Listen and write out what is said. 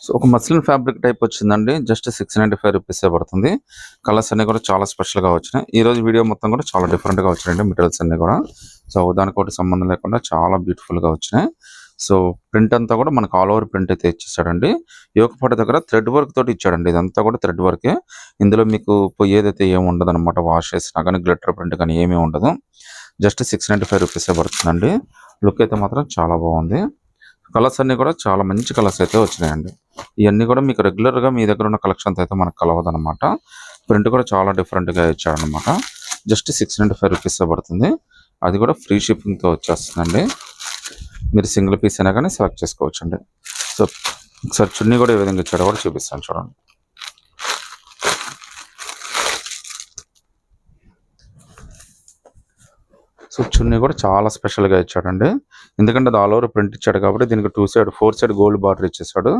So ఒక muslin fabric type వచ్చిందండి. Just 695 రూపీసే పడుతుంది. కలర్స్ అన్నీ కూడా చాలా స్పెషల్‌గా వచ్చినాయి. ఈరోజు వీడియో మొత్తం కూడా చాలా డిఫరెంట్‌గా వచ్చినాయండి మెటీరియల్స్ అన్నీ కూడా. సో దానికోటి సంబంధం లేకుండా చాలా బ్యూటిఫుల్‌గా వచ్చినాయి. సో ప్రింట్ అంతా కూడా మనకు ఆల్ ఓవర్ ప్రింట్ అయితే ఇచ్చేసాడండి. యోగ పాట దగ్గర థ్రెడ్ వర్క్ తోటి ఇచ్చాడండి. ఇదంతా కూడా థ్రెడ్ వర్కే. ఇందులో మీకు పోయేదైతే ఏమి ఉండదనమాట. వాష్ చేసినా కానీ గ్లిటర్ ప్రింట్ కానీ ఏమీ ఉండదు. జస్ట్ 695 రూపీసే పడుతుందండి. లుక్ అయితే మాత్రం చాలా బాగుంది. కలర్స్ అన్నీ కూడా చాలా మంచి కలర్స్ అయితే వచ్చినాయండి. ఇవన్నీ కూడా మీకు రెగ్యులర్‌గా మీ దగ్గర ఉన్న కలెక్షన్స్ అయితే మనకు కలవదనమాట. ప్రింట్ కూడా చాలా డిఫరెంట్‌గా ఇచ్చాడనమాట. జస్ట్ 695 రూపీసే పడుతుంది. అది కూడా ఫ్రీ షిప్పింగ్‌తో వచ్చేస్తుందండి. మీరు సింగిల్ పీస్ అయినా కానీ సెలెక్ట్ చేసుకోవచ్చండి. సో ఒకసారి చున్నీ కూడా ఏ విధంగా ఇచ్చాడో కూడా చూపిస్తాను చూడండి. సో చున్నీ కూడా చాలా స్పెషల్‌గా ఇచ్చాడండి. ఎందుకంటే అది ఆల్ ఓవర్ ప్రింట్ ఇచ్చాడు కాబట్టి దీనికి 4 సైడ్ గోల్డ్ బార్డర్ ఇచ్చేసాడు.